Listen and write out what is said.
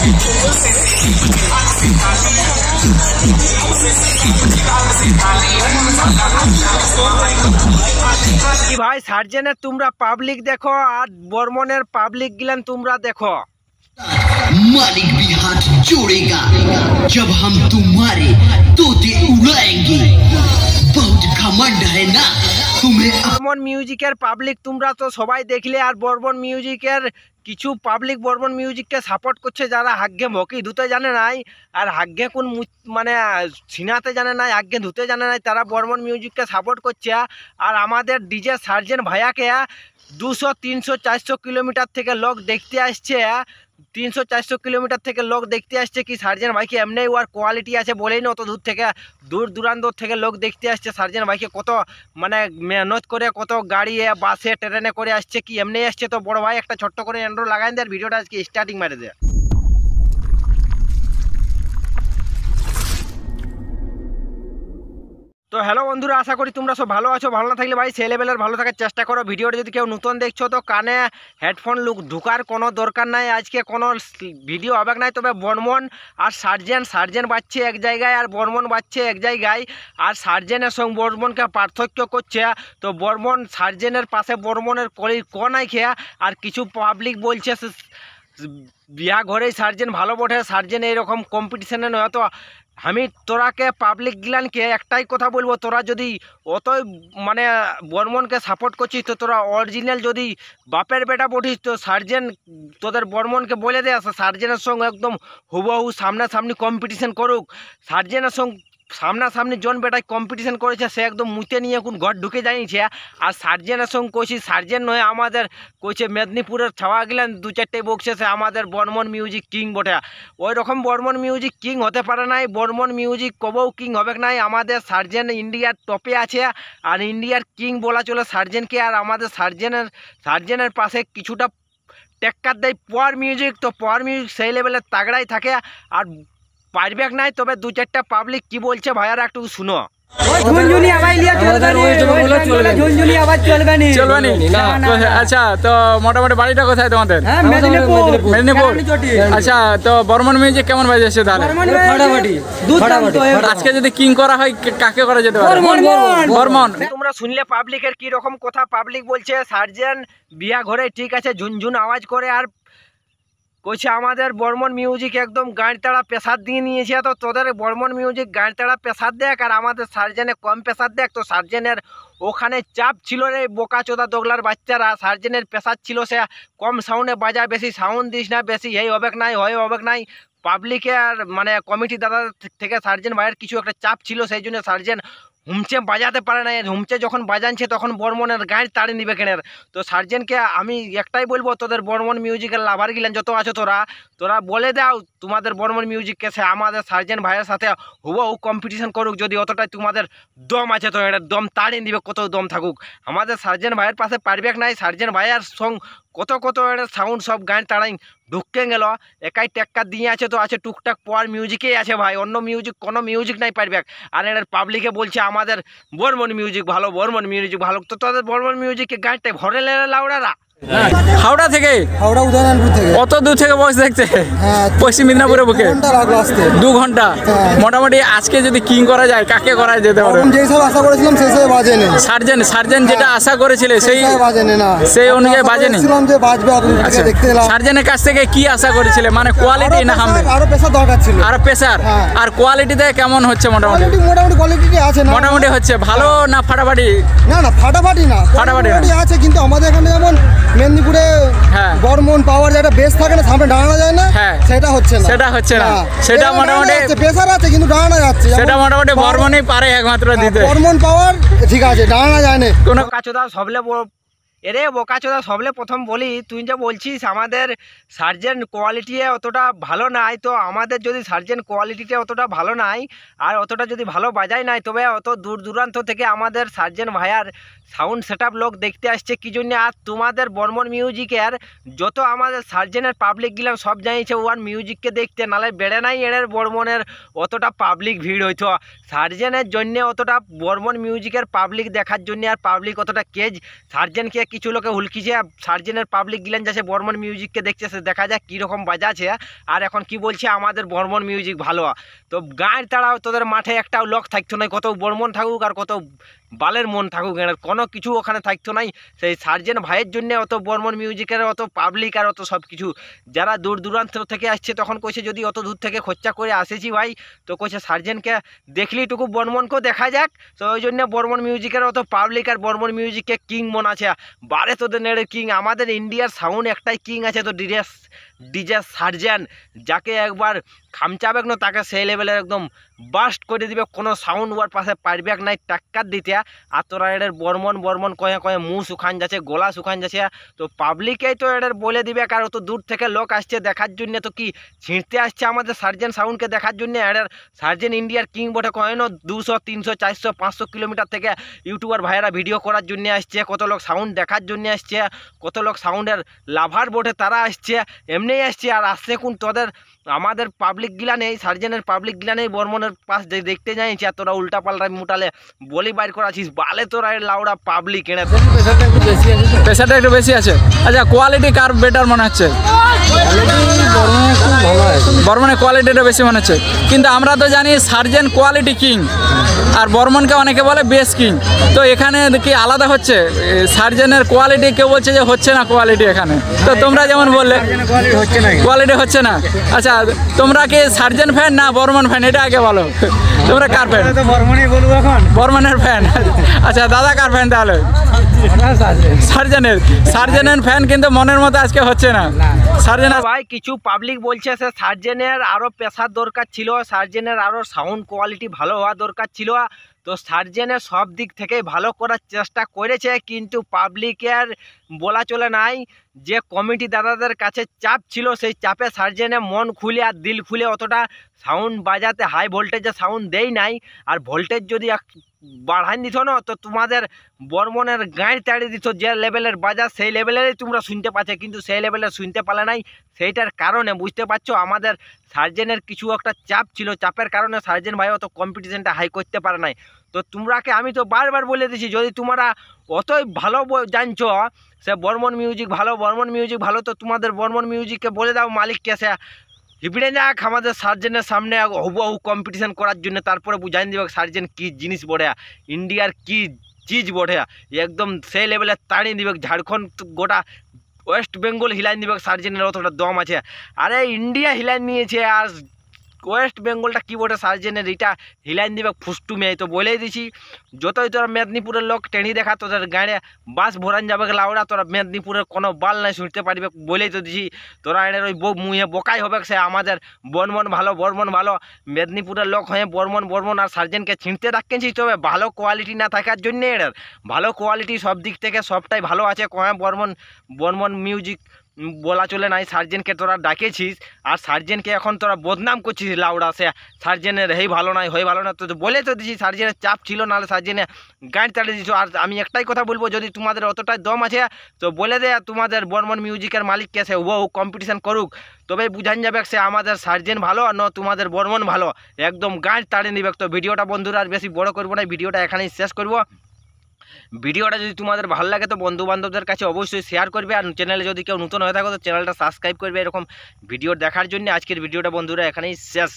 কি ভাই সার্জেনের তোমরা পাবলিক দেখো আর বর্মনের পাবলিক গিলান তোমরা দেখো। मालिक भी हाथ जोड़ेगा जब हम तुम्हारे तोते उड़ाएंगे। बहुत घमंड है ना तुम्हें। বর্মন মিউজিকের পাবলিক তোমরা তো সবাই দেখলে, আর বর্মন মিউজিকের কিছু পাবলিক বর্মন মিউজিককে সাপোর্ট করছে যারা হাগ্গে মকি ধুতে জানে নাই আর হাগ্গে কোন মানে ছিনাতে জানে নাই, হাগ্গে ধুতে জানে নাই, তারা বর্মন মিউজিককে সাপোর্ট করছে। আর আমাদের ডিজে সার্জেন ভাইয়াকে 200, 300, 400 কিলোমিটার থেকে লোক দেখতে আসছে, 300, 400 কিলোমিটার থেকে লোক দেখতে আসছে। কি সার্জেন ভাইকে এমনি ওর কোয়ালিটি আছে বলেই না অত দূর থেকে দূর দূরান্ত থেকে লোক দেখতে আসছে সার্জেন ভাইকে। কত মানে মেহনত করে, কত গাড়ি বাসে ট্রেনে করে আসছে, কি এমনি আসছে। তো বড় ভাই একটা ছোট্ট করে এন্ড্রো লাগাই দেয়, ভিডিওটা আজকে স্টার্টিং মেরে দেয়। তো হ্যালো বন্ধুরা, আশা করি তোমরা সব ভালো আছো। ভালো না থাকলে ভাই সেই লেভেলের ভালো থাকার চেষ্টা করো। ভিডিওটা যদি কেউ নতুন দেখছো তো কানে হেডফোন ঢুকার কোনো দরকার নাই, আজকে কোনো ভিডিও হবে নাই। তবে বর্মন আর সার্জেন বাজছে এক জায়গায় আর বর্মন বাজছে এক জায়গায়, আর সার্জেনের সঙ্গে বর্মনকে পার্থক্য করছে। তো বর্মন সার্জেনের পাশে বর্মনের কলির ক নাই খেয়া, আর কিছু পাবলিক বলছে বিয়া ঘরেই সার্জেন ভালো বটে, সার্জেন এইরকম কম্পিটিশনে নয়। তো আমি তোরাকে পাবলিক গিলানকে একটাই কথা বলবো, তোরা যদি অতই মানে বর্মনকে সাপোর্ট করছিস তো তোরা অরিজিনাল যদি বাপের বেটা বটিস তো সার্জেন তোদের বর্মনকে বলে দে সার্জেনের সঙ্গে একদম হুবহু সামনাসামনি কম্পিটিশন করুক। সার্জেনের সঙ্গে সামনাসামনি জন বেটায় কম্পিটিশন করেছে, সে একদম মুতে নিয়ে কোন ঘর ঢুকে যাইছে। আর সার্জেনের সঙ্গে কইছি সার্জেন নয়, আমাদের কইছে মেদিনীপুরের ছাওয়া গেলেন 2-4টে বকছে, সে আমাদের বর্মন মিউজিক কিং বটে। ওই রকম বর্মন মিউজিক কিং হতে পারে নাই, বর্মন মিউজিক কবেও কিং হবে নাই। আমাদের সার্জেন ইন্ডিয়ার টপে আছে, আর ইন্ডিয়ার কিং বলা চলে সার্জেনকে। আর আমাদের সার্জেনের পাশে কিছুটা টেক্কার দেয় পাওয়ার মিউজিক। তো পাওয়ার মিউজিক সেই লেভেলে তাগড়াই থাকে আর পারবেক নাই। তবে 2-4টা পাবলিক কি বলছে ভাইয়ারা একটু শুনো। আচ্ছা, তো মোটামুটি বাড়িটা কোথায় তোমাদের? মেদিনীপুর। আচ্ছা, তো বর্মন মিউজিক কেমন বাজছে তাহলে? আজকে যদি কিং করা হয় কাকে করা যেতে পারে? বর্মন। তোমরা শুনলে পাবলিকের কি রকম কথা। পাবলিক বলছে সার্জেন বিয়া ঘরে ঠিক আছে ঝুনঝুন আওয়াজ করে, আর কইছে আমাদের বর্মন মিউজিক একদম গাঁড় তাড়া প্রেসার দিয়ে নিয়েছে। তো তোদের বর্মন মিউজিক গাঁড় তাড়া প্রেসার দেখ, আর আমাদের সার্জেনে কম প্রেসার দেখ। তো সার্জেনের ওখানে চাপ ছিল রে বোকাচোদা দোগলার বাচ্চারা, সার্জেনের প্রেসার ছিল সে কম সাউন্ডে বাজা, বেশি সাউন্ড দিস না, বেশি এই হবেক নাই হয় হবেক নাই। পাবলিকে আর মানে কমিটি দাদা থেকে সার্জেন ভাইয়ের কিছু একটা চাপ ছিল, সেই জন্য সার্জেন হুমচে বাজাতে পারে না। হুমচে যখন বাজানছে তখন বর্মনের গাঁড় তাড়ি নিবে কেনের। তো সার্জেনকে আমি একটাই বলবো, তোদের বর্মন মিউজিকের লাভার গিলেন যত আছো তোরা বলে দাও তোমাদের বর্মন মিউজিককে সে আমাদের সার্জেন ভাইয়ের সাথে হুবহু কম্পিটিশন করুক। যদি অতটাই তোমাদের দম আছে তো এটা দম তাড়ি নিবে, কত দম থাকুক। আমাদের সার্জেন ভাইয়ের পাশে পারবেক নাই। সার্জেন ভাইয়ের সঙ্গ কত এটা সাউন্ড সব গান তাড়াই ঢুকে গেল, একাই টেক্কা দিয়ে আছে। তো আছে টুকটাক পাওয়ার মিউজিকেই আছে ভাই, অন্য মিউজিক কোনো মিউজিক নাই পারবে। আর এর পাবলিকে বলছে আমাদের বর্মন মিউজিক ভালো, বর্মন মিউজিক ভালো। তো তোদের বর্মন মিউজিককে গানটা ভরে লেরা লাউড়ারা হাওড়া থেকে, হাওড়া উদয়নারায়ণপুর থেকে, অত দূর থেকে বসে দেখতে হ্যাঁ, পশ্চিম মেদিনীপুরের বুকে 2 ঘন্টা। মোটামুটি আজকে যদি কিং করা যায় কাকে করা যেতে পারে? যেই সব আশা করেছিলাম সেই সব বাজেনি। সার্জেন যেটা আশা করেছিলে সেই বাজেনি না, সেই অনুযায়ী বাজেনি। যে বাজবে আচ্ছা, দেখতে এলাম। সার্জেনের কাছ থেকে কি আশা করেছিলে, মানে কোয়ালিটি না হামবে? আরো প্রেসার দরকার ছিল, আরো প্রেসার। আর কোয়ালিটিতে কেমন হচ্ছে? মোটামুটি কোয়ালিটি আছে না, মোটামুটি হচ্ছে ভালো না ফাটাফাটি? না ফাটাফাটি না, ফাটাফাটি আছে। কিন্তু আমাদের এখানে যেমন মেদিনীপুরে বর্মন পাওয়ার যেটা বেস থাকে না, সামনে দাঁড়ানো যায় না, সেটা হচ্ছে না, সেটা মোটামুটি প্রেসার আছে কিন্তু দাঁড়ানো যাচ্ছে। সেটা মোটামুটি বর্মনই পারে একমাত্র দিতে। বর্মন পাওয়ার ঠিক আছে, দাঁড়ানো যায় না। কোনো কাচোদা সবলে এরে বোকাচোদা সবলে প্রথম বলি, তুই যা বলছিস আমাদের সার্জেন কোয়ালিটি অতটা ভালো নাই। তো আমাদের যদি সার্জেন কোয়ালিটিটা অতটা ভালো নাই আর অতটা যদি ভালো বাজায় নাই, তবে অত দূর দূরান্ত থেকে আমাদের সার্জেন ভাইয়ার সাউন্ড সেটআপ লোক দেখতে আসছে কি জন্য। আর তোমাদের বর্মন মিউজিকের যত আমাদের সার্জেনের পাবলিক গিলাম সব জানিয়েছে ওয়ান মিউজিককে দেখতে, নালে বেড়ে নাই এর বর্মনের অতটা পাবলিক ভিড় হইতো। সার্জেনের জন্য অতটা বর্মন মিউজিকের পাবলিক দেখার জন্য আর পাবলিক অতটা কেজ সার্জেনকে কিছু লোকে হুলকিছে, সার্জেনের পাবলিক গিলেন যাচ্ছে বর্মন মিউজিককে দেখছে, সে দেখা যাক কীরকম বাজাছে। আর এখন কি বলছে আমাদের বর্মন মিউজিক ভালো। তো গাঁয়ের তাড়াও তোদের মাঠে একটাও লোক থাকতো না, কত বর্মন থাকুক আর কত বালের মন থাকুক, কোনো কিছু ওখানে থাকতো নাই। সেই সার্জেন ভাইয়ের জন্য অত বর্মন মিউজিকের অত পাবলিক আর অত সব কিছু, যারা দূর দূরান্ত থেকে আসছে তখন কইছে যদি অত দূর থেকে খরচা করে আসেছি ভাই, তো কইছে সার্জেনকে দেখলেইটুকু বর্মনকেও দেখা যাক। তো ওই জন্য বর্মন মিউজিকের অত পাবলিক আর বর্মন মিউজিককে কিং মন আছে। বারে তোদের নেড়ে কিং, আমাদের ইন্ডিয়ার সাউন্ড একটাই কিং আছে, তো ডিজে সার্জেন, যাকে একবার খামচাবে না তাকে সেই লেভেলের একদম বাস্ট করে দিবে, কোনো সাউন্ড ওয়ার পাশে পারবে নাই টাক্কার দিতে। আর তোরা এদের বর্মন কয়ে কয়ে মুখ শুকান যাচ্ছে, গলা শুকান যাচ্ছে। তো পাবলিকেই তো এদের বলে দিবে, কারণ তো দূর থেকে লোক আসছে দেখার জন্য, তো কি ছিঁড়তে আসছে আমাদের সার্জেন সাউন্ডকে দেখার জন্য। এদের সার্জেন ইন্ডিয়ার কিং বটে, কয় না 200, 300, 400, 500 কিলোমিটার থেকে ইউটিউবার ভাইয়েরা ভিডিও করার জন্য আসছে, কত লোক সাউন্ড দেখার জন্য আসছে, কত লোক সাউন্ডের লাভার বটে তারা আসছে, এমনিই আসছে। আর আসছে কোন তোদের আমাদের পাবলিক গিলা নেই, সার্জেনের পাবলিক গিলা নেই, বর্মনের পাশ দেখতে যাইছি। আর তোরা উল্টা পাল্টা মুটালে বলি বাইর করাছিস, বালে তোরা লাউড়া পাবলিক এনে প্রেশারটা একটু বেশি আছে। আচ্ছা, কোয়ালিটি কার বেটার মনে হচ্ছে? বর্মনের কোয়ালিটিটা বেশি মনে হচ্ছে, কিন্তু আমরা তো জানি সার্জেন কোয়ালিটি কিং, আর বর্মনকে অনেকে বলে বেস কিং। তো এখানে কি আলাদা হচ্ছে? সার্জেনের কোয়ালিটি কেউ বলছে যে হচ্ছে না কোয়ালিটি এখানে, তো তোমরা যেমন বললে কোয়ালিটি হচ্ছে না। আচ্ছা, তোমরা কি সার্জেন ফ্যান না বর্মন ফ্যান, এটা আগে বলো, তোমরা কার ফ্যান? বর্মনের ফ্যান। আচ্ছা, দাদা কার ফ্যান তাহলে? সার্জেনের ফ্যান, কিন্তু মনের মতো আজকে হচ্ছে না সার্জেন। ভাই কিছু পাবলিক বলছে সে সার্জেনের আরও পেশার দরকার ছিল, সার্জেনের আরও সাউন্ড কোয়ালিটি ভালো হওয়া দরকার ছিল। তো সার্জেনের সব দিক থেকেই ভালো করার চেষ্টা করেছে, কিন্তু পাবলিকের বলা চলে নাই। যে কমিটি দাদাদের কাছে চাপ ছিল, সেই চাপে সার্জেনে মন খুলে আর দিল খুলে অতটা সাউন্ড বাজাতে হাই ভোল্টেজে সাউন্ড দেই নাই। আর ভোল্টেজ যদি বাড়াই দিত না, তো তোমাদের বর্মনের গাঁড় তাড়িয়ে দিত, যে লেভেলের বাজার সেই লেভেলেরই তোমরা শুনতে পাচ্ছ, কিন্তু সেই লেভেলের শুনতে পারে নাই। সেইটার কারণে বুঝতে পারছো আমাদের সার্জেনের কিছু একটা চাপ ছিল, চাপের কারণে সার্জেন ভাই অত কম্পিটিশনটা হাই করতে পারে নাই। তো তোমরাকে আমি তো বারবার বলে দিছি, যদি তোমরা অতই ভালো জানছো সে বর্মন মিউজিক ভালো, তো তোমাদের বর্মন মিউজিককে বলে দাও মালিককে সে হিপড়ে যাক আমাদের সার্জেনের সামনে হুবহু কম্পিটিশন করার জন্য, তারপরে বুঝাই দেবে সার্জেন কী জিনিস বটে, ইন্ডিয়ার কী চিজ বটে, একদম সেই লেভেলে তাড়িয়ে দিবে। ঝাড়খণ্ড গোটা ওয়েস্ট বেঙ্গল হিলাই দিবে, সার্জেনের অতটা দম আছে। আরে ইন্ডিয়া হিলাই নিয়েছে, আর ওয়েস্ট বেঙ্গলটা কী বটে সার্জেনের, এটা হিলাইন দিবে ফুসটু মেয়ে। তো বলেই দিছি, যতই তোরা মেদিনীপুরের লোক টেনি দেখা তোদের গাঁড়ে বাস ভরান যাবে লাউড়া, তোরা মেদিনীপুরের কোনো বাল নাই শুনতে পারবে, বলেই তো দিছি। তোরা এর ওই মুহে বোকাই হবে সে আমাদের বর্মন ভালো, মেদিনীপুরের লোক হয়ে বর্মন আর সার্জেনকে ছিঁড়তে রাখেছি। তবে ভালো কোয়ালিটি না থাকার জন্যে এর ভালো কোয়ালিটি সব দিক থেকে সবটাই ভালো আছে। বর্মন মিউজিক বলা চলে নাই, সার্জেনকে তোরা ডাকেছিস, আর সার্জেনকে এখন তোরা বদনাম করছিস লাউড়া, সে সার্জেনের হই ভালো না, তো বলে তো দিছি সার্জেনের চাপ ছিল, নাহলে সার্জেনে গাঁড় তাড়িয়ে দিছো। আর আমি একটাই কথা বলবো, যদি তোমাদের অতটাই দম আছে তো বলে দে তোমাদের বর্মন মিউজিকের মালিককে সে হুবহু কম্পিটিশন করুক, তবেই বুঝান যাবে সে আমাদের সার্জেন ভালো না তোমাদের বর্মন ভালো, একদম গাঁড় তাড়িয়ে নিবে। তো ভিডিওটা বন্ধুরা আর বেশি বড় করবো না, ভিডিওটা এখানেই শেষ করবো। ভিডিওটা যদি তোমাদের ভালো লাগে তো বন্ধু বান্ধবদের কাছে অবশ্যই শেয়ার করবে, আর চ্যানেলে যদি কেউ নতুন হয়ে থাকো তো চ্যানেলটা সাবস্ক্রাইব করবে এরকম ভিডিও দেখার জন্য। আজকের ভিডিওটা বন্ধুরা এখানেই শেষ।